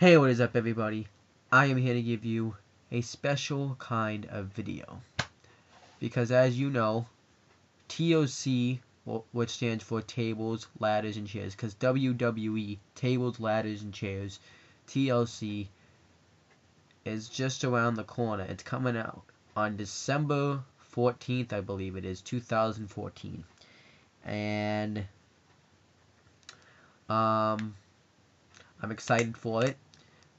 Hey, what is up, everybody? I am here to give you a special kind of video. Because as you know, TLC, which stands for Tables, Ladders, and Chairs, because WWE, Tables, Ladders, and Chairs, TLC, is just around the corner. It's coming out on December 14th, I believe it is, 2014. And, I'm excited for it.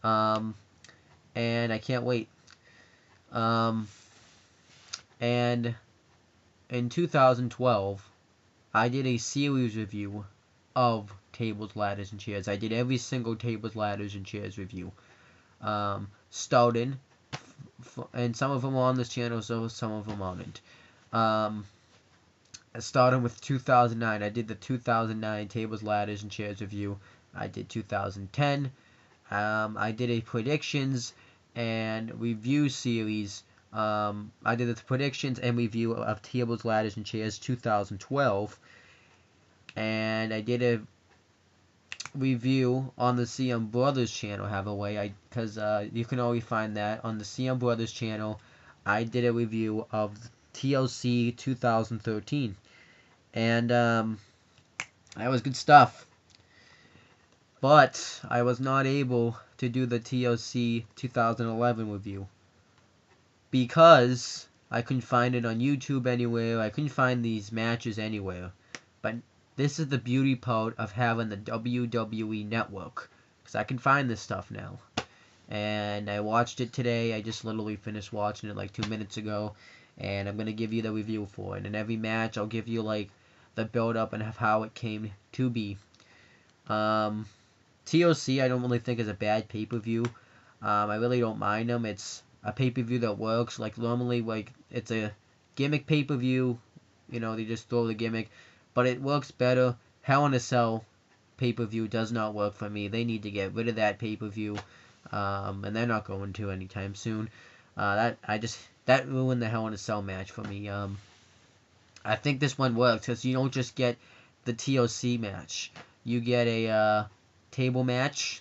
And I can't wait. And in 2012, I did a series review of Tables, Ladders, and Chairs. I did every single Tables, Ladders, and Chairs review. Starting, and some of them are on this channel, so some of them aren't. Starting with 2009, I did the 2009 Tables, Ladders, and Chairs review. I did 2010. I did a predictions and review series. I did the predictions and review of Tables, Ladders, and Chairs 2012. And I did a review on the CM Brothers channel, because you can always find that on the CM Brothers channel. I did a review of TLC 2013. And that was good stuff. But I was not able to do the TLC 2011 review because I couldn't find it on YouTube anywhere. I couldn't find these matches anywhere. But this is the beauty part of having the WWE Network, because I can find this stuff now. And I watched it today. I just literally finished watching it like 2 minutes ago, and I'm going to give you the review for it. And every match I'll give you like the build up and how it came to be. TLC I don't really think is a bad pay-per-view. I really don't mind them. It's a pay-per-view that works. Like normally, like it's a gimmick pay-per-view. You know, they just throw the gimmick, but it works better. Hell in a Cell pay-per-view does not work for me. They need to get rid of that pay-per-view, and they're not going to anytime soon. That ruined the Hell in a Cell match for me. I think this one works because you don't just get the TLC match. You get a table match,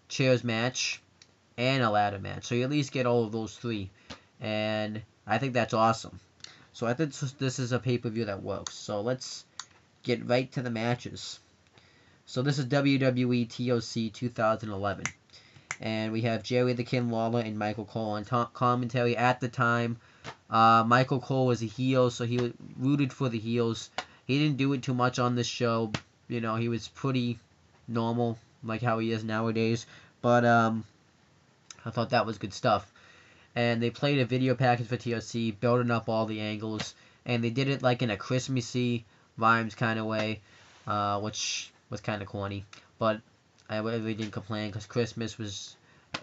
chairs match, and a ladder match. So you at least get all of those three. And I think that's awesome. So I think this is a pay-per-view that works. So let's get right to the matches. So this is WWE TLC 2011. And we have Jerry the King Lawler and Michael Cole on commentary. At the time, Michael Cole was a heel, so he rooted for the heels. He didn't do it too much on this show. You know, he was pretty normal, like how he is nowadays. But I thought that was good stuff. And they played a video package for TLC, building up all the angles. And they did it like in a Christmassy rhymes kind of way, which was kind of corny. But I really didn't complain because Christmas was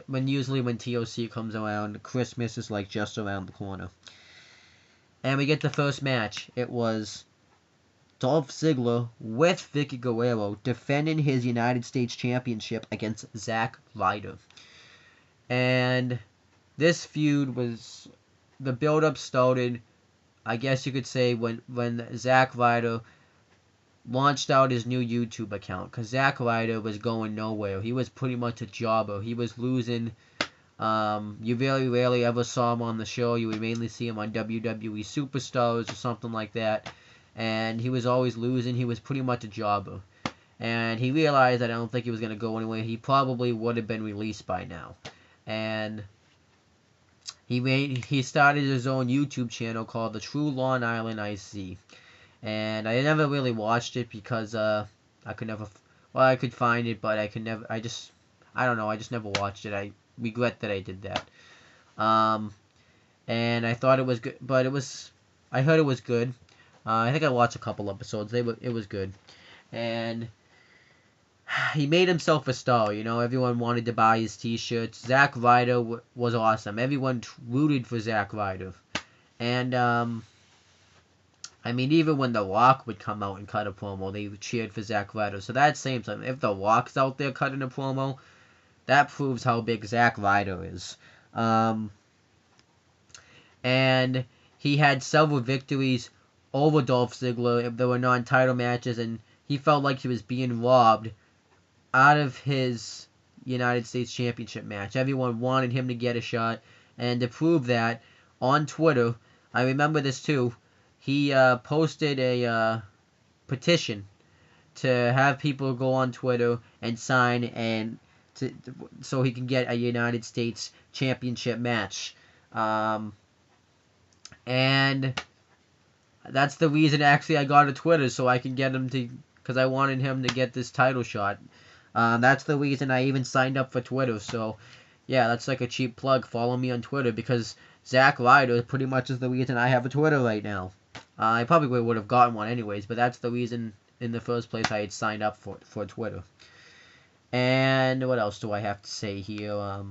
usually when TLC comes around, Christmas is like just around the corner. And we get the first match. It was Dolph Ziggler with Vicky Guerrero defending his United States Championship against Zack Ryder. And this feud was, the build-up started, I guess you could say, when Zack Ryder launched out his new YouTube account, because Zack Ryder was going nowhere. He was pretty much a jobber. He was losing. You very rarely ever saw him on the show. You would mainly see him on WWE Superstars or something like that. And he was always losing. He was pretty much a jobber. And he realized that I don't think he was going to go anywhere. He probably would have been released by now. And he started his own YouTube channel called The True Long Island IC. And I never really watched it because I could never, well, I could find it, but I don't know, I just never watched it. I regret that I did that. And I thought it was good, but I heard it was good. I think I watched a couple episodes. It was good. And he made himself a star, you know. Everyone wanted to buy his t-shirts. Zack Ryder was awesome. Everyone rooted for Zack Ryder. And, I mean, even when The Rock would come out and cut a promo, they cheered for Zack Ryder. So that's same time. If The Rock's out there cutting a promo, that proves how big Zack Ryder is. And he had several victories over Dolph Ziggler if there were non-title matches, and he felt like he was being robbed out of his United States Championship match. Everyone wanted him to get a shot, and to prove that, on Twitter, I remember this too, he posted a petition to have people go on Twitter and sign so he can get a United States Championship match. And that's the reason actually I got a Twitter, so I can get him to, because I wanted him to get this title shot. That's the reason I even signed up for Twitter. So yeah, that's like a cheap plug. Follow me on Twitter, because Zack Ryder pretty much is the reason I have a Twitter right now. I probably would have gotten one anyways, but that's the reason in the first place I had signed up for Twitter. And what else do I have to say here?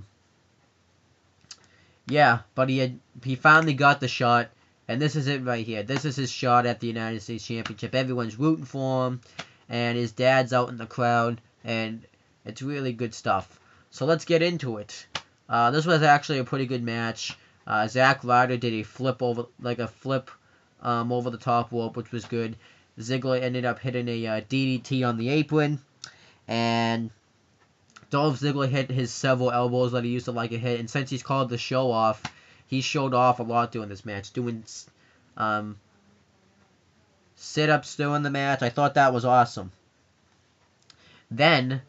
Yeah, but he finally got the shot, and this is it right here. This is his shot at the United States Championship. Everyone's rooting for him, and his dad's out in the crowd, and it's really good stuff. So let's get into it. This was actually a pretty good match. Zack Ryder did a flip over the top rope, which was good. Ziggler ended up hitting a DDT on the apron, and Dolph Ziggler hit his several elbows that he used to like to hit, and since he's called the show off, he showed off a lot during this match, doing sit-ups during the match. I thought that was awesome. Then,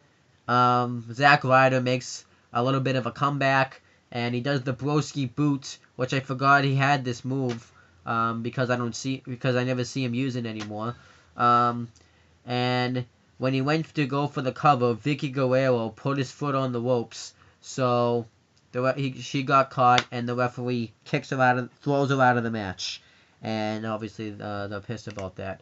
Zack Ryder makes a little bit of a comeback, and he does the broski boot, which I forgot he had this move, because I never see him use it anymore. And when he went to go for the cover, Vicky Guerrero put his foot on the ropes, so she got caught, and the referee throws her out of the match, and obviously they're pissed about that.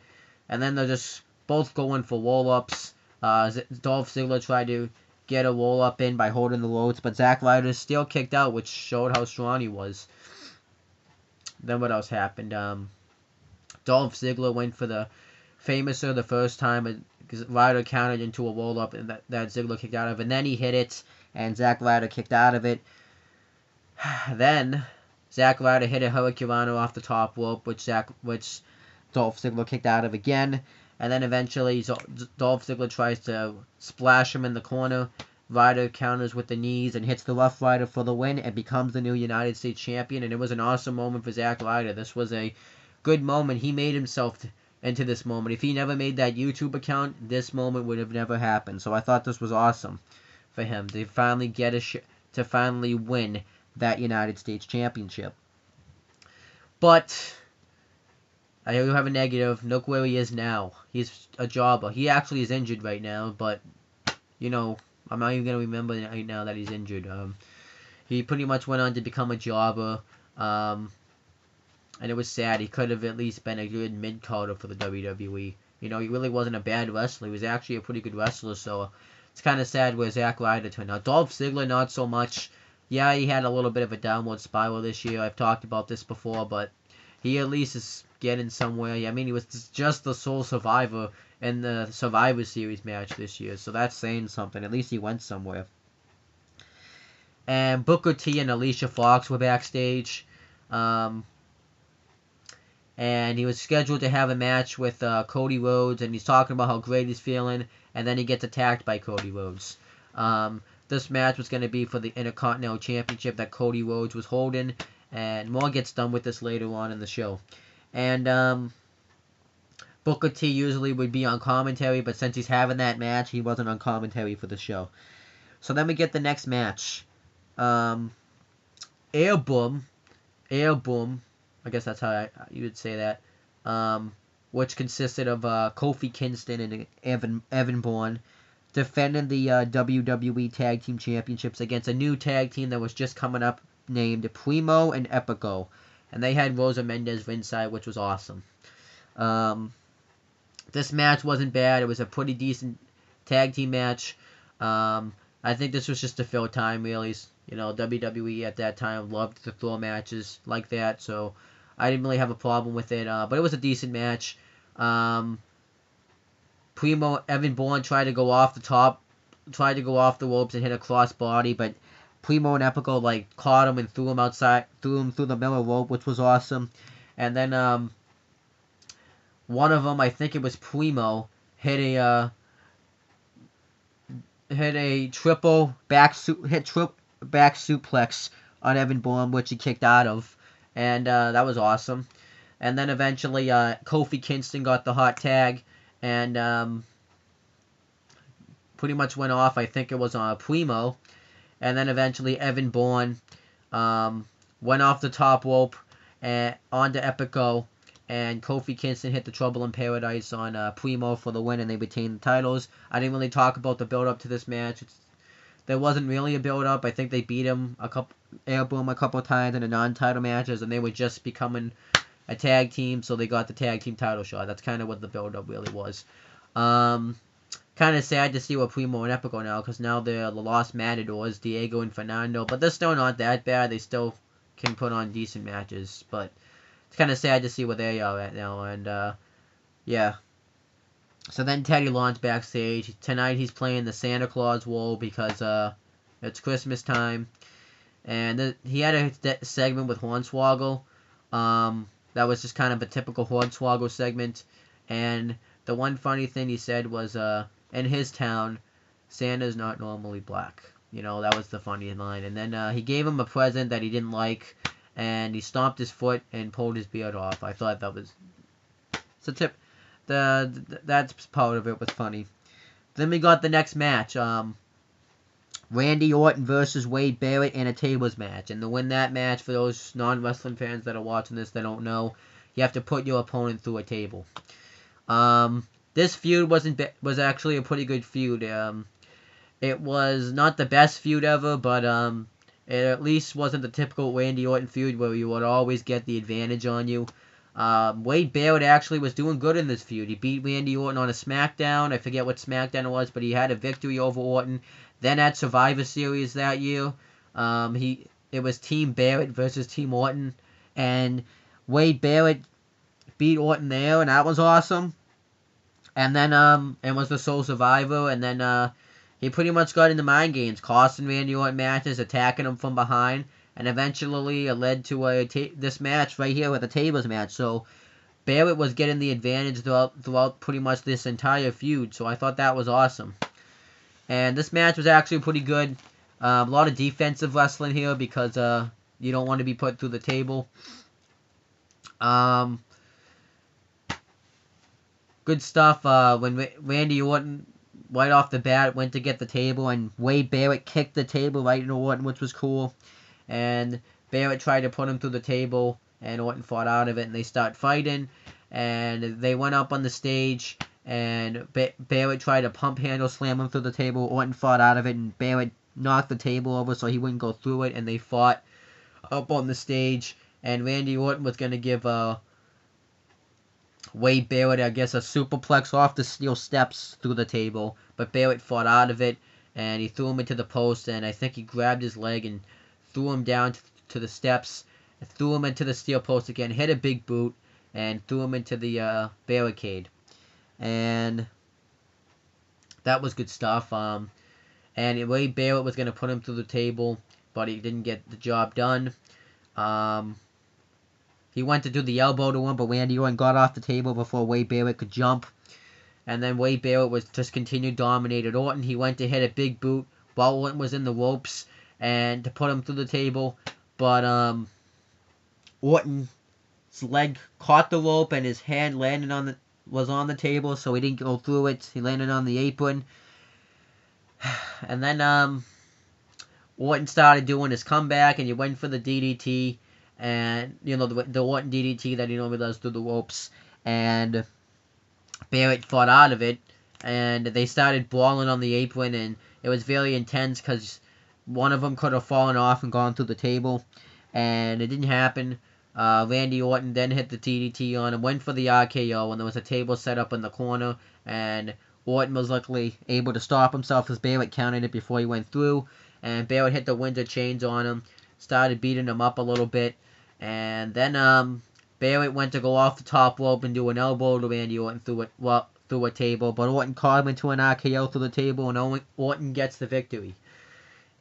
And then they're just both going for roll-ups. Dolph Ziggler tried to get a roll-up in by holding the ropes, but Zack Ryder still kicked out, which showed how strong he was. Then what else happened? Dolph Ziggler went for the Famouser the first time, because Ryder counted into a roll-up and that Ziggler kicked out of, and then he hit it, and Zack Ryder kicked out of it. Then Zack Ryder hit a Hurricanrana off the top rope, which Dolph Ziggler kicked out of again, and then eventually Dolph Ziggler tries to splash him in the corner. Ryder counters with the knees and hits the Rough Rider for the win and becomes the new United States Champion, and it was an awesome moment for Zack Ryder. This was a good moment. He made himself into this moment. If he never made that YouTube account, this moment would have never happened. So I thought this was awesome for him to finally to finally win that United States Championship. But I do have a negative. Look where he is now. He's a jobber. He actually is injured right now, but I'm not even going to remember right now that he's injured. He pretty much went on to become a jobber, and it was sad. He could have at least been a good mid-carder for the WWE. He really wasn't a bad wrestler. He was actually a pretty good wrestler, so it's kind of sad where Zack Ryder turned out. Dolph Ziggler, not so much. Yeah, he had a little bit of a downward spiral this year. I've talked about this before, but he at least is getting somewhere. I mean, he was just the sole survivor in the Survivor Series match this year, so that's saying something. At least he went somewhere. And Booker T and Alicia Fox were backstage, and he was scheduled to have a match with Cody Rhodes, and he's talking about how great he's feeling, and then he gets attacked by Cody Rhodes. This match was going to be for the Intercontinental Championship that Cody Rhodes was holding, and more gets done with this later on in the show. And Booker T usually would be on commentary, but since he's having that match, he wasn't on commentary for the show. So then we get the next match. Air Boom, I guess that's how you would say that, which consisted of Kofi Kingston and Evan Bourne, defending the WWE Tag Team Championships against a new tag team that was just coming up named Primo and Epico. And they had Rosa Mendez ringside, which was awesome. This match wasn't bad. It was a pretty decent tag team match. I think this was just to fill time, really. WWE at that time loved to throw matches like that, so I didn't really have a problem with it. But it was a decent match. Evan Bourne tried to go off the ropes and hit a crossbody, but Primo and Epico caught him and threw him through the middle rope, which was awesome. And then one of them, I think it was Primo, hit hit a triple back suplex on Evan Bourne, which he kicked out of, and that was awesome. And then eventually Kofi Kingston got the hot tag, and pretty much went off. I think it was on Primo, and then eventually Evan Bourne went off the top rope and onto Epico, and Kofi Kingston hit the Trouble in Paradise on Primo for the win, and they retained the titles. I didn't really talk about the build-up to this match. There wasn't really a build-up. I think they beat him a couple times in the non-title matches, and they were just becoming a tag team, so they got the tag team title shot. That's kind of what the build-up really was. Kind of sad to see what Primo and Epico now, because now they're the Lost Matadors, Diego and Fernando, but they're still not that bad. They still can put on decent matches, but it's kind of sad to see where they are at now, and yeah. So then Teddy Long's backstage. Tonight he's playing the Santa Claus role because it's Christmas time, and he had a segment with Hornswoggle. That was just kind of a typical Hornswoggle segment, and the one funny thing he said was, in his town, Santa's not normally black. You know, that was the funny line. And then he gave him a present that he didn't like, and he stomped his foot and pulled his beard off. I thought that was... It's a tip. That's part of it was funny. Then we got the next match. Randy Orton versus Wade Barrett in a tables match. And to win that match, for those non-wrestling fans that are watching this that don't know, you have to put your opponent through a table. This feud was actually a pretty good feud. It was not the best feud ever, but it at least wasn't the typical Randy Orton feud where you would always get the advantage on you. Wade Barrett actually was doing good in this feud. He beat Randy Orton on a SmackDown. I forget what SmackDown it was, but he had a victory over Orton. Then at Survivor Series that year, it was Team Barrett versus Team Orton, and Wade Barrett beat Orton there, and that was awesome. And then and was the sole survivor, and then he pretty much got into mind games, costing Randy Orton matches, attacking him from behind, and eventually it led to this match right here with a tables match. So Barrett was getting the advantage throughout pretty much this entire feud, so I thought that was awesome. And this match was actually pretty good. A lot of defensive wrestling here because you don't want to be put through the table. Good stuff. When Randy Orton, right off the bat, went to get the table, and Wade Barrett kicked the table right into Orton, which was cool. And Barrett tried to put him through the table, and Orton fought out of it, and they start fighting. And they went up on the stage, and Barrett tried to pump handle slam him through the table. Orton fought out of it, and Barrett knocked the table over so he wouldn't go through it, and they fought up on the stage. And Randy Orton was going to give Wade Barrett, I guess, a superplex off the steel steps through the table, but Barrett fought out of it, and he threw him into the post, and I think he grabbed his leg and threw him down to the steps, threw him into the steel post again, hit a big boot, and threw him into the barricade. And that was good stuff. And Wade Barrett was going to put him through the table, but he didn't get the job done. He went to do the elbow to him, but Randy Orton got off the table before Wade Barrett could jump. And then Wade Barrett was just continued dominated Orton. He went to hit a big boot while Orton was in the ropes and to put him through the table. But Orton's leg caught the rope and his hand was on the table, so he didn't go through it. He landed on the apron. And then Orton started doing his comeback, and he went for the DDT. And, you know, the Orton DDT that he normally does through the ropes. And Barrett fought out of it. And they started brawling on the apron. And it was very intense because one of them could have fallen off and gone through the table. And it didn't happen. Randy Orton then hit the DDT on him, went for the RKO. And there was a table set up in the corner. And Orton was luckily able to stop himself as Barrett counted it before he went through. And Barrett hit the Windsor chains on him. Started beating him up a little bit. And then Barrett went to go off the top rope and do an elbow to Randy Orton through a table. But Orton caught him into an RKO through the table, and Orton gets the victory.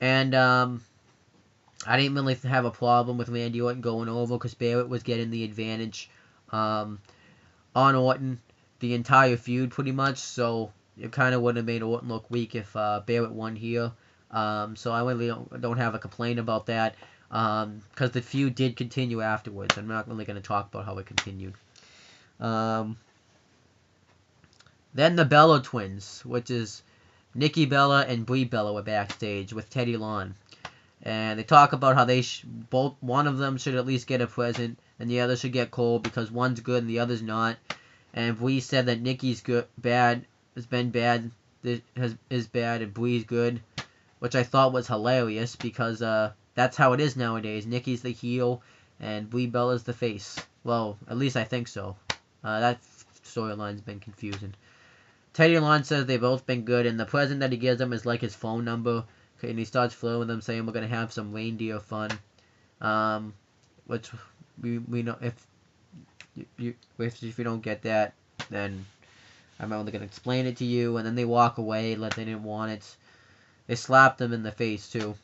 And I didn't really have a problem with Randy Orton going over because Barrett was getting the advantage on Orton the entire feud pretty much. So it kind of would have made Orton look weak if Barrett won here. So I really don't have a complaint about that. Because the feud did continue afterwards. I'm not really going to talk about how it continued. Then the Bella twins, which is Nikki Bella and Brie Bella, were backstage with Teddy Long. And they talk about how they one of them should at least get a present, and the other should get cold because one's good and the other's not. And Brie said that Nikki's bad, has been bad, is bad, and Brie's good, which I thought was hilarious because that's how it is nowadays. Nikki's the heel, and Brie Bella's the face. Well, at least I think so. That storyline's been confusing. Teddy Long says they've both been good, and the present that he gives them is like his phone number. And he starts flirting with them, saying we're gonna have some reindeer fun. Which we know if you don't get that, then I'm only gonna explain it to you. And then they walk away like they didn't want it. They slapped them in the face too.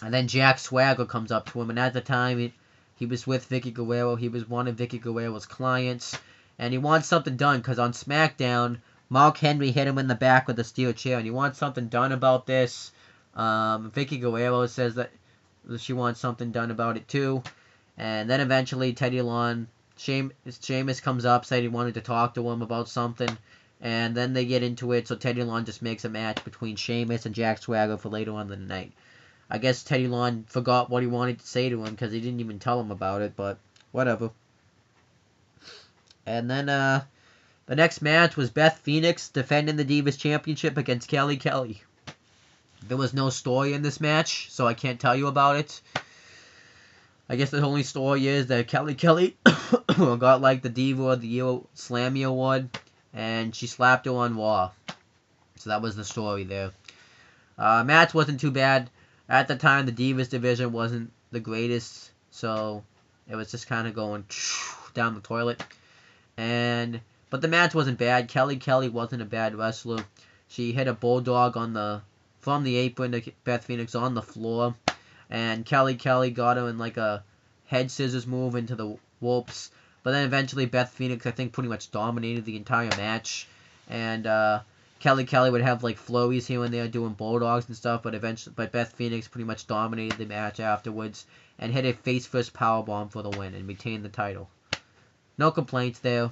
And then Jack Swagger comes up to him, and at the time he was with Vicky Guerrero. He was one of Vicky Guerrero's clients, and he wants something done because on SmackDown, Mark Henry hit him in the back with a steel chair, and he wants something done about this. Vicky Guerrero says that she wants something done about it too. And then eventually Teddy Long, Sheamus comes up, said he wanted to talk to him about something. And then they get into it, so Teddy Long just makes a match between Sheamus and Jack Swagger for later on in the night. I guess Teddy Long forgot what he wanted to say to him because he didn't even tell him about it, but whatever. And then the next match was Beth Phoenix defending the Divas Championship against Kelly Kelly. There was no story in this match, so I can't tell you about it. I guess the only story is that Kelly Kelly got like the Diva of the Year Slammy Award, and she slapped her on Raw. So that was the story there. Match wasn't too bad. At the time, the Divas division wasn't the greatest, so it was just kind of going down the toilet. But the match wasn't bad. Kelly Kelly wasn't a bad wrestler. She hit a bulldog from the apron to Beth Phoenix on the floor, and Kelly Kelly got her in like a head scissors move into the ropes. But then eventually Beth Phoenix, I think, pretty much dominated the entire match, and Kelly Kelly would have like flurries here and there doing bulldogs and stuff, but Beth Phoenix pretty much dominated the match afterwards and hit a face-first powerbomb for the win and retained the title. No complaints there.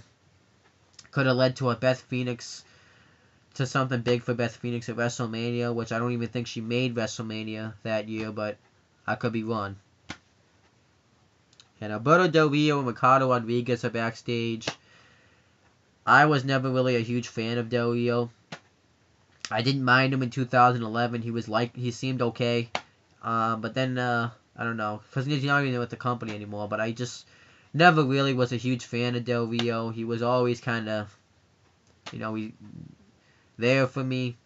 Could have led to something big for Beth Phoenix at WrestleMania, which I don't even think she made WrestleMania that year, but I could be wrong. And Alberto Del Rio and Ricardo Rodriguez are backstage. I was never really a huge fan of Del Rio. I didn't mind him in 2011. He seemed okay. But then, I don't know, because he's not even with the company anymore, but I just never really was a huge fan of Del Rio. He was always kind of, there for me.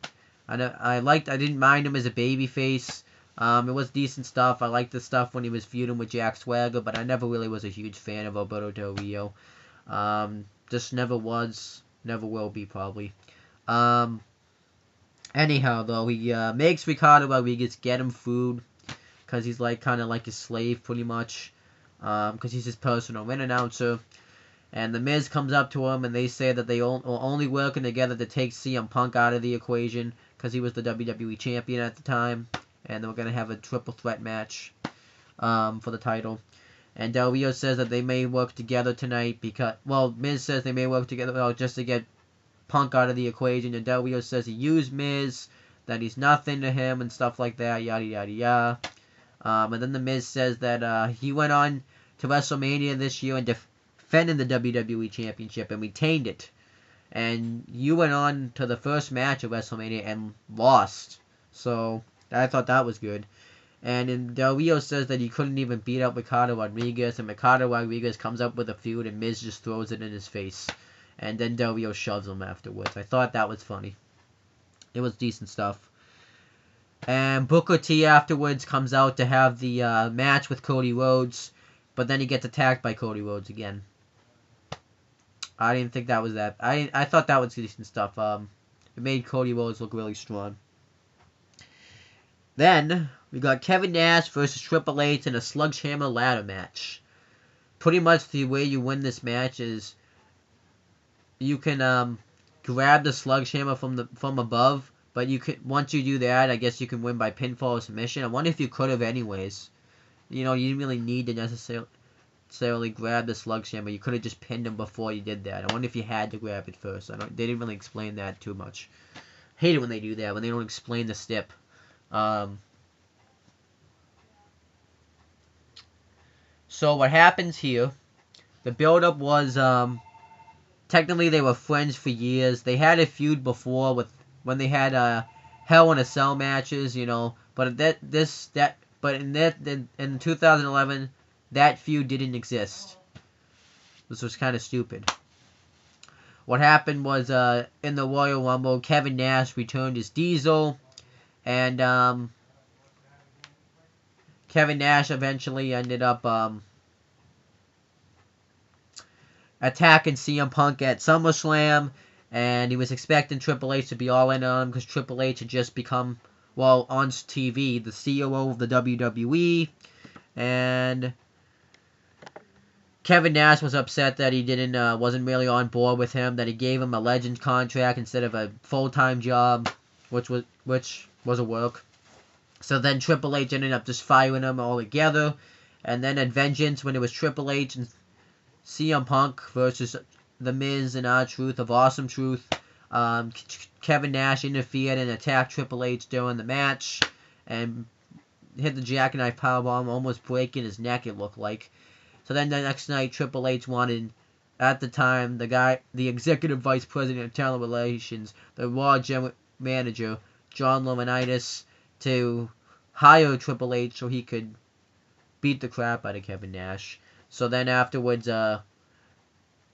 I didn't mind him as a babyface. It was decent stuff. I liked the stuff when he was feuding with Jack Swagger, but I never really was a huge fan of Alberto Del Rio. Just never was, never will be probably. Anyhow, though, he makes Ricardo Rodriguez get him food because he's kind of like his slave pretty much, because he's his personal ring announcer. And The Miz comes up to him, and they say that they were only working together to take CM Punk out of the equation because he was the WWE champion at the time, and they were going to have a triple threat match for the title. And Del Rio says that they may work together tonight Miz says they may work together just to get Punk out of the equation, and Del Rio says he used Miz, that he's nothing to him, and stuff like that, yada yada yada. And then The Miz says that he went on to WrestleMania this year and defended the WWE Championship and retained it. And you went on to the first match of WrestleMania and lost. So I thought that was good. And then Del Rio says that he couldn't even beat up Ricardo Rodriguez, and Ricardo Rodriguez comes up with a feud and Miz just throws it in his face. And then Del Rio shoves him afterwards. I thought that was funny. It was decent stuff. And Booker T afterwards comes out to have the match with Cody Rhodes, but then he gets attacked by Cody Rhodes again. I didn't think that was that. I thought that was decent stuff. It made Cody Rhodes look really strong. Then we got Kevin Nash versus Triple H in a sledgehammer ladder match. Pretty much the way you win this match is you can grab the sledgehammer from above. But you could, once you do that, I guess you can win by pinfall or submission. I wonder if you could have anyways. You know, you didn't really need to necessarily grab the sledgehammer. You could have just pinned him before you did that. I wonder if you had to grab it first. They didn't really explain that too much. Hate it when they do that, when they don't explain the step. So what happens here, the build-up was, technically they were friends for years. They had a feud before when they had Hell in a Cell matches, you know. But in 2011, that feud didn't exist. This was kind of stupid. What happened was in the Royal Rumble, Kevin Nash returned as Diesel, and Kevin Nash eventually ended up attacking CM Punk at SummerSlam, and he was expecting Triple H to be all in on him because Triple H had just become, well, on TV, the COO of the WWE, and Kevin Nash was upset that he wasn't really on board with him, that he gave him a Legends contract instead of a full-time job, which was a work. So then Triple H ended up just firing him all together, and then at Vengeance, when it was Triple H and CM Punk versus The Miz and R-Truth of Awesome Truth, Kevin Nash interfered and attacked Triple H during the match, and hit the jackknife powerbomb, almost breaking his neck, it looked like. So then the next night, Triple H wanted, at the time, the executive vice president of talent relations, the Raw general manager, John Laurinaitis, to hire Triple H so he could beat the crap out of Kevin Nash. So then afterwards,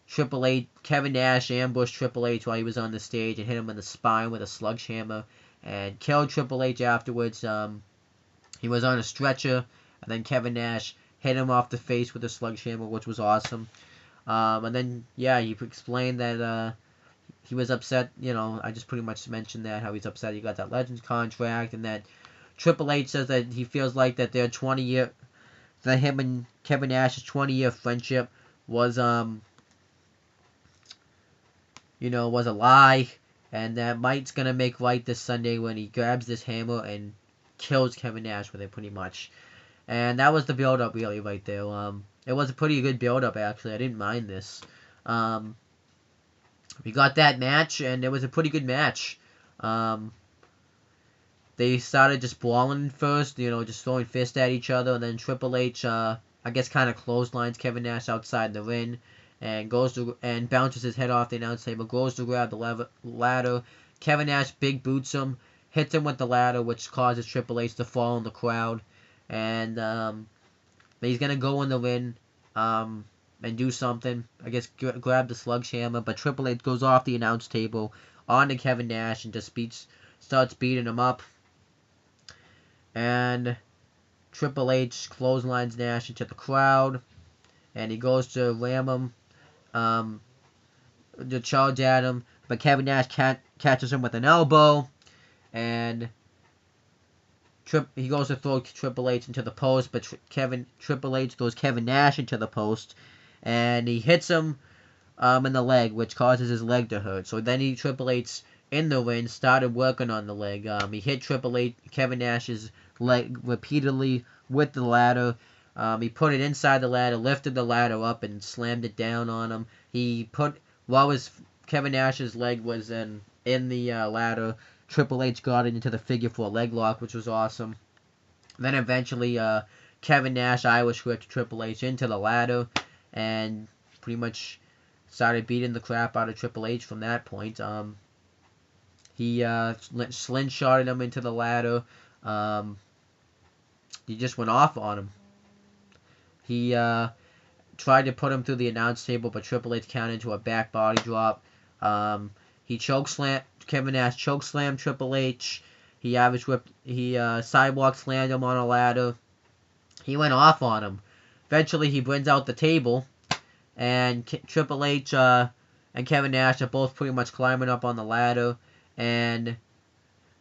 Kevin Nash ambushed Triple H while he was on the stage and hit him in the spine with a sledgehammer and killed Triple H afterwards. He was on a stretcher, and then Kevin Nash hit him off the face with a sledgehammer, which was awesome. And then, yeah, he explained that he was upset, you know, I just pretty much mentioned that, how he's upset he got that Legends contract, and that Triple H says that he feels like that their that him and Kevin Nash's 20-year friendship was, was a lie, and that Mike's gonna make right this Sunday when he grabs this hammer and kills Kevin Nash with it, pretty much. And that was the build-up, really, right there. It was a pretty good build-up, actually. I didn't mind this. We got that match, and it was a pretty good match. They started just brawling first, just throwing fists at each other, and then Triple H, I guess, kind of clotheslines Kevin Nash outside the ring, and bounces his head off the announce table, goes to grab the ladder. Kevin Nash big boots him, hits him with the ladder, which causes Triple H to fall in the crowd. And he's going to go in the ring and do something. I guess grab the sledgehammer. But Triple H goes off the announce table onto Kevin Nash and just starts beating him up. And Triple H clotheslines Nash into the crowd. And he goes to ram him, to charge at him. But Kevin Nash catches him with an elbow. And he goes to throw Triple H into the post, but Triple H throws Kevin Nash into the post, and he hits him in the leg, which causes his leg to hurt. So then Triple H in the ring started working on the leg. He hit Kevin Nash's leg repeatedly with the ladder. He put it inside the ladder, lifted the ladder up, and slammed it down on him. While Kevin Nash's leg was in the ladder, Triple H got it into the figure 4 leg lock, which was awesome. Then eventually, Kevin Nash Irish whipped Triple H into the ladder, and pretty much started beating the crap out of Triple H from that point. He slingshotted him into the ladder. He just went off on him. He tried to put him through the announce table, but Triple H counted into a back body drop. Kevin Nash chokeslammed Triple H. He sidewalk slammed him on a ladder. He went off on him. Eventually, he brings out the table, and Triple H and Kevin Nash are both pretty much climbing up on the ladder, and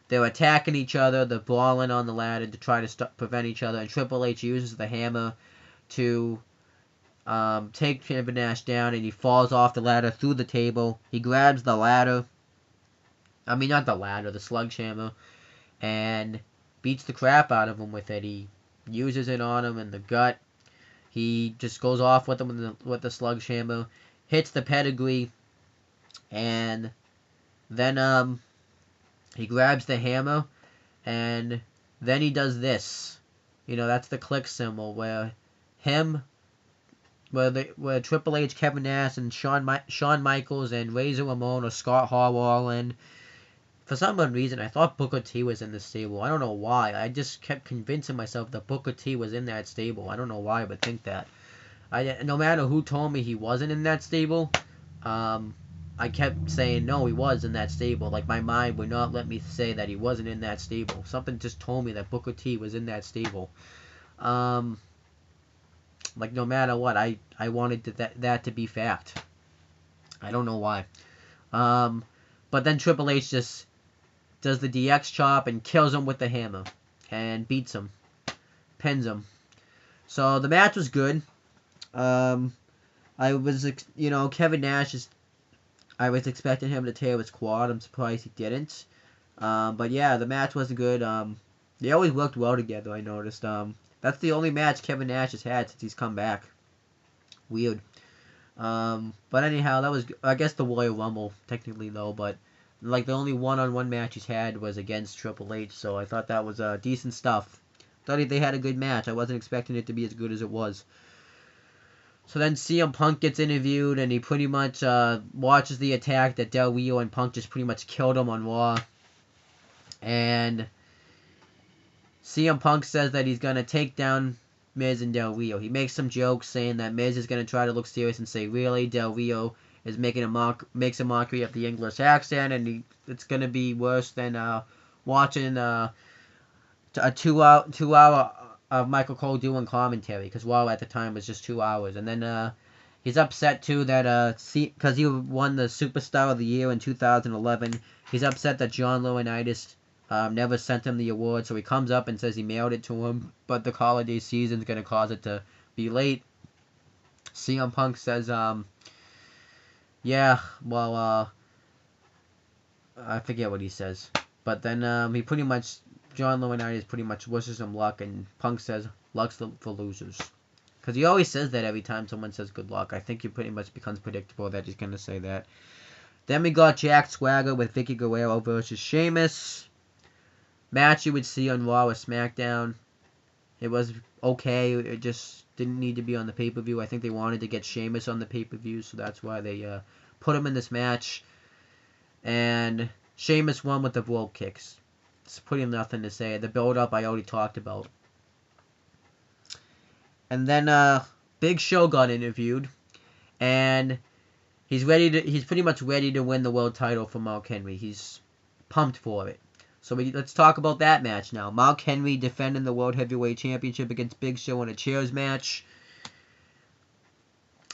they're attacking each other. They're brawling on the ladder to try to prevent each other, and Triple H uses the hammer to take Kevin Nash down, and he falls off the ladder through the table. He grabs the ladder, I mean, not the ladder, the sledgehammer, and beats the crap out of him with it. He uses it on him in the gut. He just goes off with him with the sledgehammer, hits the pedigree, and then he grabs the hammer, and then he does this. That's the click symbol where Triple H, Kevin Nash, and Shawn Michaels and Razor Ramon or Scott Hall all in. For some reason, I thought Booker T was in the stable. I don't know why. I just kept convincing myself that Booker T was in that stable. I don't know why I would think that. No matter who told me he wasn't in that stable, I kept saying, no, he was in that stable. Like, my mind would not let me say that he wasn't in that stable. Something just told me that Booker T was in that stable. Like, no matter what, I wanted that to be fact. I don't know why. But then Triple H just does the DX chop and kills him with the hammer. And beats him. Pins him. So, the match was good. Kevin Nash I was expecting him to tear his quad. I'm surprised he didn't. But yeah, the match was good. They always worked well together, I noticed. That's the only match Kevin Nash has had since he's come back. Weird. But anyhow, that was, I guess, the Royal Rumble, technically, though. But, like, the only one-on-one match he's had was against Triple H. So I thought that was decent stuff. Thought they had a good match. I wasn't expecting it to be as good as it was. So then CM Punk gets interviewed, and he pretty much watches the attack that Del Rio and Punk just pretty much killed him on Raw. And CM Punk says that he's going to take down Miz and Del Rio. He makes some jokes saying that Miz is going to try to look serious and say, really, Del Rio is makes a mockery of the English accent, and it's going to be worse than watching a 2 hour of Michael Cole doing commentary, because Raw at the time was just 2 hours. And then he's upset too that because he won the Superstar of the Year in 2011, he's upset that John Laurinaitis never sent him the award. So he comes up and says he mailed it to him, but the holiday season's gonna cause it to be late. CM Punk says, yeah, well, I forget what he says, but then he pretty much. John Laurinaitis pretty much wishes him luck, and Punk says, luck's for losers. Because he always says that every time someone says good luck. I think it pretty much becomes predictable that he's going to say that. Then we got Jack Swagger with Vicky Guerrero versus Sheamus. Match you would see on Raw or SmackDown. It was okay. It just didn't need to be on the pay-per-view. I think they wanted to get Sheamus on the pay-per-view, so that's why they put him in this match. And Sheamus won with the rope kicks. It's pretty nothing to say. The build-up I already talked about. And then Big Show got interviewed, and he's pretty much ready to win the world title for Mark Henry. He's pumped for it. So let's talk about that match now. Mark Henry defending the World Heavyweight Championship against Big Show in a chairs match.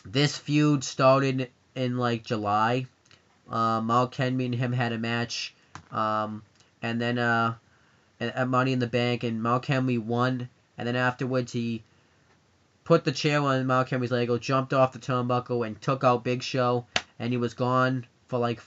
This feud started in like July. Mark Henry and him had a match. And then at Money in the Bank, and Mark Henry won. And then afterwards, he put the chair on Mark Henry's leg, jumped off the turnbuckle, and took out Big Show. And he was gone for like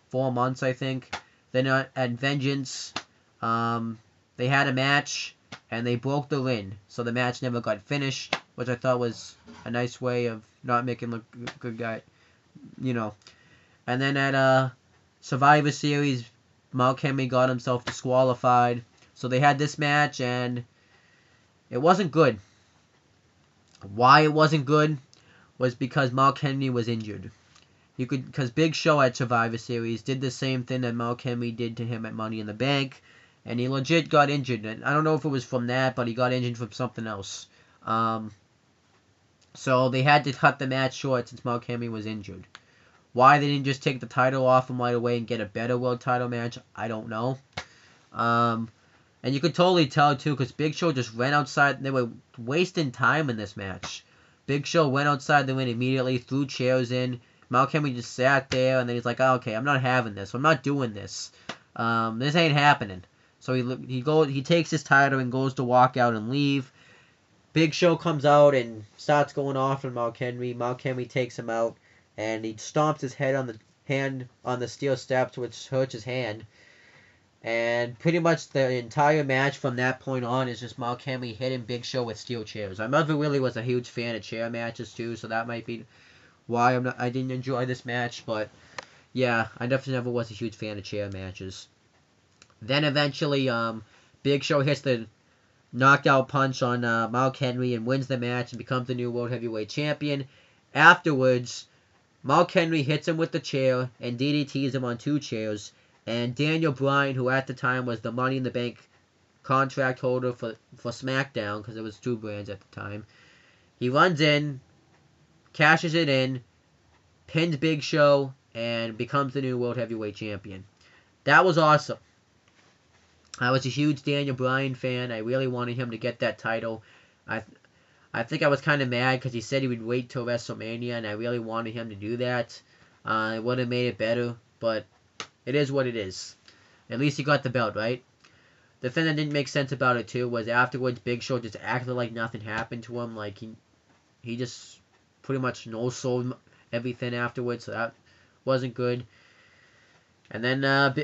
4 months, I think. Then at Vengeance, they had a match, and they broke the ring. So the match never got finished, which I thought was a nice way of not making look good guy, And then at Survivor Series, Mark Henry got himself disqualified. So they had this match, and it wasn't good. Why it wasn't good was because Mark Henry was injured. Because Big Show at Survivor Series did the same thing that Mark Henry did to him at Money in the Bank, and he legit got injured. And I don't know if it was from that, but he got injured from something else. So they had to cut the match short since Mark Henry was injured. Why they didn't just take the title off him right away and get a better world title match, I don't know. And you could totally tell, too, because Big Show just ran outside. They were wasting time in this match. Big Show went outside the ring immediately, threw chairs in. Mark Henry just sat there, and then he's like, oh, okay, I'm not having this. I'm not doing this. This ain't happening. So he takes his title and goes to walk out and leave. Big Show comes out and starts going off on Mark Henry. Mark Henry takes him out, and he stomps his head on hand on the steel steps, which hurts his hand. And pretty much the entire match from that point on is just Mark Henry hitting Big Show with steel chairs. I never really was a huge fan of chair matches too, so that might be why I didn't enjoy this match. But yeah, I definitely never was a huge fan of chair matches. Then eventually, Big Show hits the knockout punch on Mark Henry and wins the match and becomes the new World Heavyweight Champion. Afterwards, Mark Henry hits him with the chair and DDTs him on 2 chairs. And Daniel Bryan, who at the time was the Money in the Bank contract holder for SmackDown, because it was 2 brands at the time, he runs in, cashes it in, pins Big Show, and becomes the new World Heavyweight Champion. That was awesome. I was a huge Daniel Bryan fan. I really wanted him to get that title. I think I was kind of mad because he said he would wait till WrestleMania, and I really wanted him to do that. It would have made it better, but it is what it is. At least he got the belt, right? The thing that didn't make sense about it, too, was afterwards Big Show just acted like nothing happened to him. Like, he just pretty much no-sold everything afterwards, so that wasn't good. And then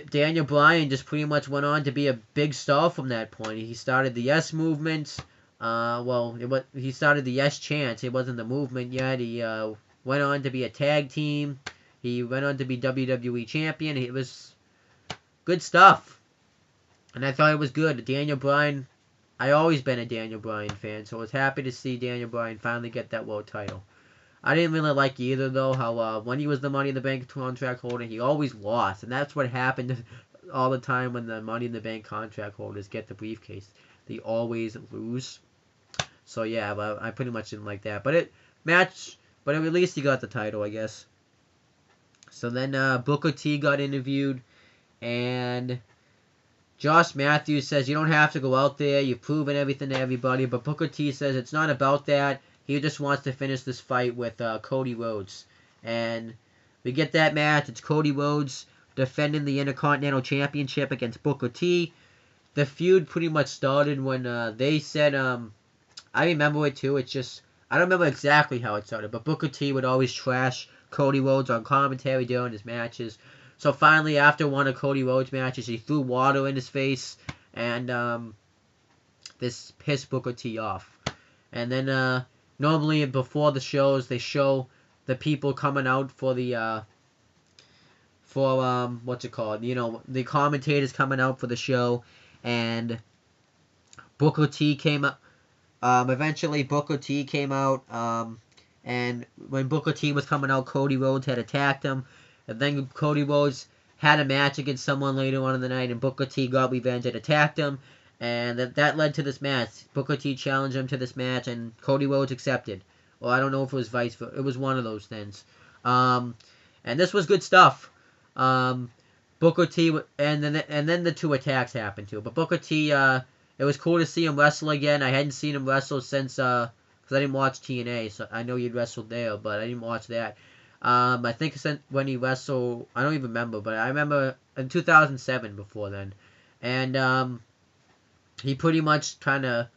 Daniel Bryan just pretty much went on to be a big star from that point. He started the Yes Movement. He started the Yes Chance. It wasn't the movement yet. He went on to be a tag team. He went on to be WWE Champion. It was good stuff. And I thought it was good. Daniel Bryan, I always been a Daniel Bryan fan, so I was happy to see Daniel Bryan finally get that world title. I didn't really like either, though, how when he was the Money in the Bank contract holder, he always lost. And that's what happened all the time when the Money in the Bank contract holders get the briefcase. They always lose. So, yeah, but I pretty much didn't like that. But at least he got the title, I guess. So then Booker T got interviewed, and Josh Matthews says, you don't have to go out there, you've proven everything to everybody, but Booker T says it's not about that, he just wants to finish this fight with Cody Rhodes. And we get that match, it's Cody Rhodes defending the Intercontinental Championship against Booker T. The feud pretty much started when they said, I remember it too, it's just, I don't remember exactly how it started, but Booker T would always trash Cody Rhodes on commentary during his matches. So finally, after one of Cody Rhodes' matches, he threw water in his face, and this pissed Booker T off. And then normally before the shows, they show the people coming out for the what's it called? You know, the commentators coming out for the show, and Booker T came up. Eventually, Booker T came out. And when Booker T was coming out, Cody Rhodes had attacked him. And then Cody Rhodes had a match against someone later on in the night, and Booker T got revenge and attacked him. And that led to this match. Booker T challenged him to this match, and Cody Rhodes accepted. Well, I don't know if it was vice versa. It was one of those things. And this was good stuff. Booker T, and then the 2 attacks happened too. But Booker T, it was cool to see him wrestle again. I hadn't seen him wrestle since because I didn't watch TNA, so I know he'd wrestled there, but I didn't watch that. I think when he wrestled, I don't even remember, but I remember in 2007 before then. And he pretty much kind of,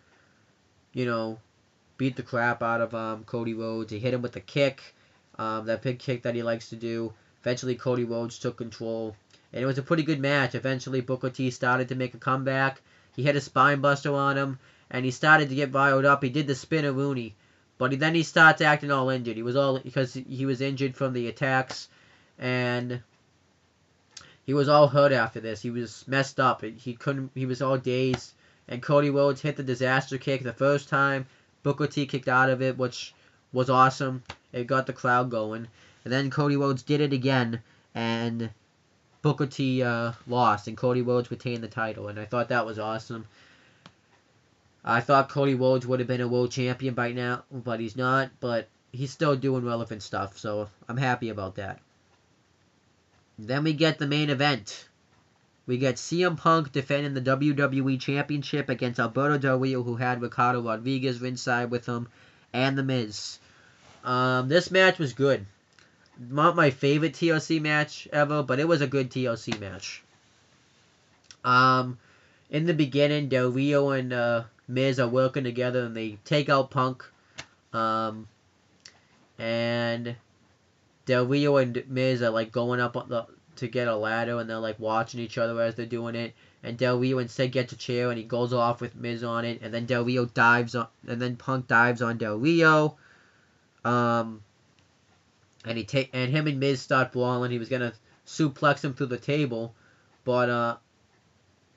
beat the crap out of Cody Rhodes. He hit him with a kick, that big kick that he likes to do. Eventually, Cody Rhodes took control, and it was a pretty good match. Eventually, Booker T started to make a comeback. He hit a spine buster on him, and he started to get riled up. He did the spinner Rooney, but then he starts acting all injured. Because he was injured from the attacks, and he was all hurt after this. He was messed up. He was all dazed, and Cody Rhodes hit the disaster kick the first time. Booker T kicked out of it, which was awesome. It got the crowd going. And then Cody Rhodes did it again, and Booker T lost, and Cody Rhodes retained the title, and I thought that was awesome. I thought Cody Rhodes would have been a world champion by now, but he's not, but he's still doing relevant stuff, so I'm happy about that. Then we get the main event. We get CM Punk defending the WWE Championship against Alberto Del Rio, who had Ricardo Rodriguez ringside with him, and The Miz. This match was good. Not my favorite TLC match ever, but it was a good TLC match. In the beginning, Del Rio and Miz are working together, and they take out Punk. And Del Rio and Miz are like going up on to get a ladder, and they're like watching each other as they're doing it. And Del Rio instead gets a chair, and he goes off with Miz on it, and then Del Rio dives on, and then Punk dives on Del Rio. And him and Miz start brawling. He was gonna suplex him through the table, but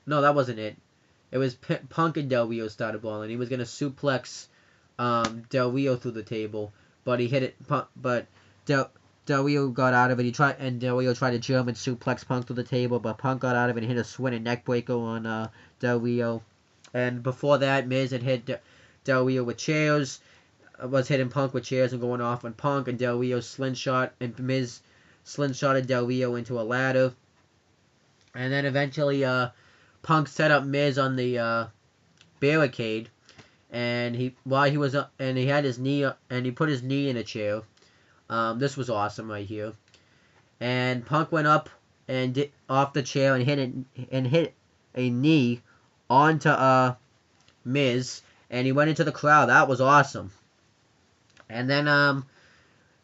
no, that wasn't it. It was Punk and Del Rio started brawling. He was gonna suplex Del Rio through the table, but he hit it. But Del Rio got out of it. Del Rio tried to German suplex Punk through the table, but Punk got out of it and hit a swinging neck breaker on Del Rio. And before that, Miz had hit Del Rio with chairs, was hitting Punk with chairs and going off on Punk, and Del Rio slingshot, and Miz slingshotted Del Rio into a ladder. And then eventually, Punk set up Miz on the barricade, and he had his knee, and he put his knee in a chair. This was awesome right here. And Punk went up and off the chair and hit a knee onto Miz, and he went into the crowd. That was awesome. And then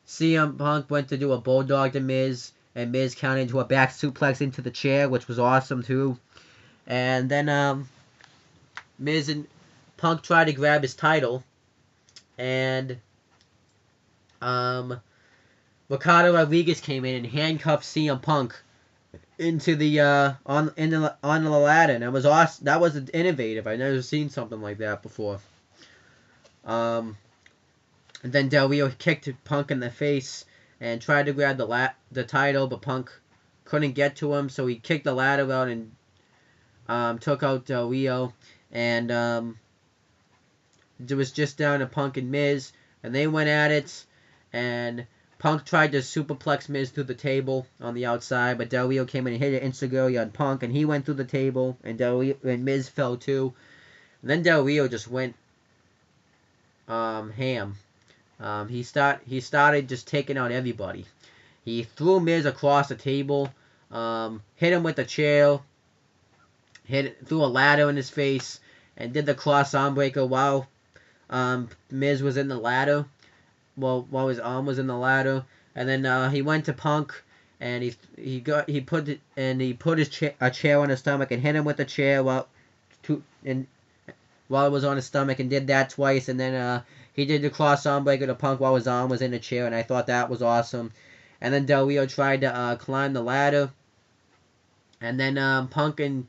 CM Punk went to do a bulldog to Miz, and Miz counted into a back suplex into the chair, which was awesome too. And then Miz and Punk tried to grab his title, and Ricardo Rodriguez came in and handcuffed CM Punk into the on the ladder, and it was awesome. That was innovative. I've never seen something like that before. And then Del Rio kicked Punk in the face and tried to grab the title, but Punk couldn't get to him, so he kicked the ladder out and took out Del Rio. And it was just down to Punk and Miz, and they went at it, and Punk tried to superplex Miz through the table on the outside, but Del Rio came in and hit an Instagiri on Punk, and he went through the table, and Miz fell too. And then Del Rio just went ham. He started just taking out everybody. He threw Miz across the table, hit him with a chair, threw a ladder in his face, and did the cross arm breaker while Miz was in the ladder. Well, while his arm was in the ladder, and then he went to Punk, and he put a chair on his stomach and hit him with the chair while it was on his stomach, and did that twice, and then he did the cross arm breaker to Punk while his arm was in the chair, and I thought that was awesome. And then Del Rio tried to climb the ladder, and then Punk and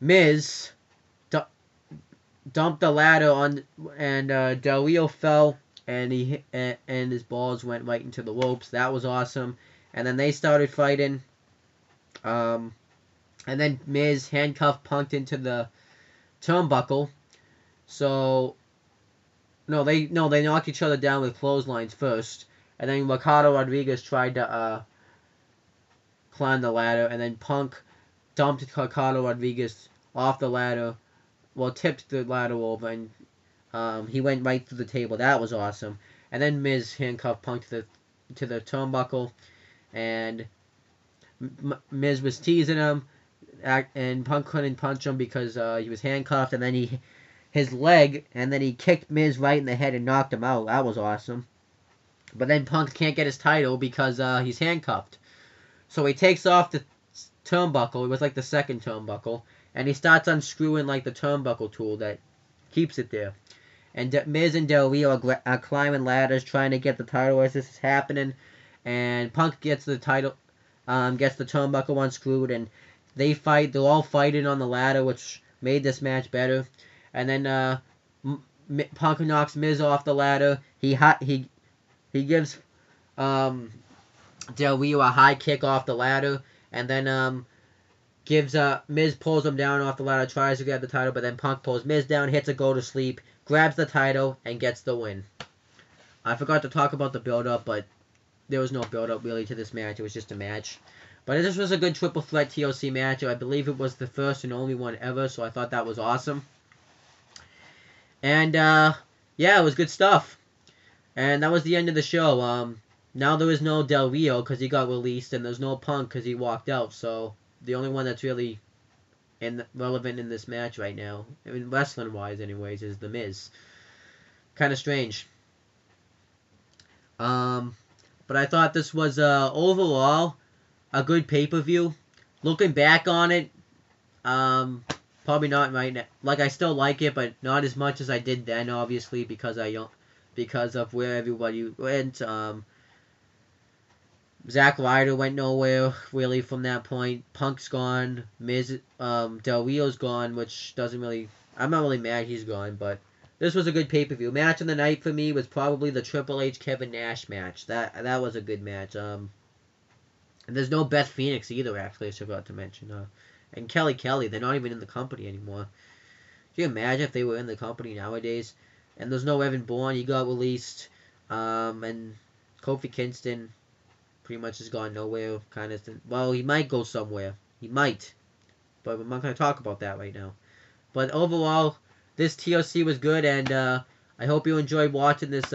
Miz dumped the ladder on, and Del Rio fell, and and his balls went right into the ropes. That was awesome. And then they started fighting. And then Miz handcuffed Punk into the turnbuckle. So they knocked each other down with clotheslines first, and then Ricardo Rodriguez tried to climb the ladder, and then Punk dumped Ricardo Rodriguez off the ladder, tipped the ladder over, and he went right through the table. That was awesome. And then Miz handcuffed Punk to the turnbuckle, and Miz was teasing him, and Punk couldn't punch him because he was handcuffed. And then his leg, and then he kicked Miz right in the head and knocked him out. That was awesome. But then Punk can't get his title because he's handcuffed. So he takes off the turnbuckle. It was like the second turnbuckle, and he starts unscrewing like the turnbuckle tool that keeps it there. And Miz and Del Rio are climbing ladders trying to get the title as this is happening. And Punk gets the title, gets the turnbuckle unscrewed, and they fight. They're all fighting on the ladder, which made this match better. And then Punk knocks Miz off the ladder. He gives Del Rio a high kick off the ladder, and then Miz pulls him down off the ladder, tries to grab the title, but then Punk pulls Miz down, hits a go to sleep, grabs the title, and gets the win. I forgot to talk about the build-up, but there was no build-up really to this match. It was just a match. But this was a good triple threat TLC match. I believe it was the first and only one ever, so I thought that was awesome. And, yeah, it was good stuff. And that was the end of the show. Now there is no Del Rio because he got released, and there's no Punk because he walked out, so the only one that's really relevant in this match right now, I mean, wrestling-wise anyways, is The Miz. Kind of strange. But I thought this was overall a good pay-per-view. Looking back on it, probably not right now. Like, I still like it, but not as much as I did then, obviously, because of where everybody went. Zack Ryder went nowhere really from that point. Punk's gone. Del Rio's gone, which doesn't really. I'm not really mad he's gone, but this was a good pay per view. Match of the night for me was probably the Triple H Kevin Nash match. That was a good match. And there's no Beth Phoenix either. Actually, I forgot to mention. And Kelly, they're not even in the company anymore. Can you imagine if they were in the company nowadays? And there's no Evan Bourne. He got released. And Kofi Kingston pretty much has gone nowhere. Kind of. Well, he might go somewhere. He might. But I'm not going to talk about that right now. But overall, this TLC was good. And I hope you enjoyed watching this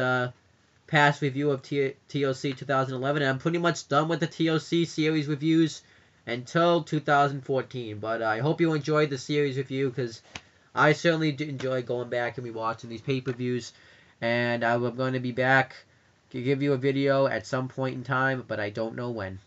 past review of TLC 2011. And I'm pretty much done with the TLC series reviews until 2014. But I hope you enjoyed the series review, because I certainly do enjoy going back and rewatching these pay-per-views. And I'm going to be back to give you a video at some point in time, but I don't know when.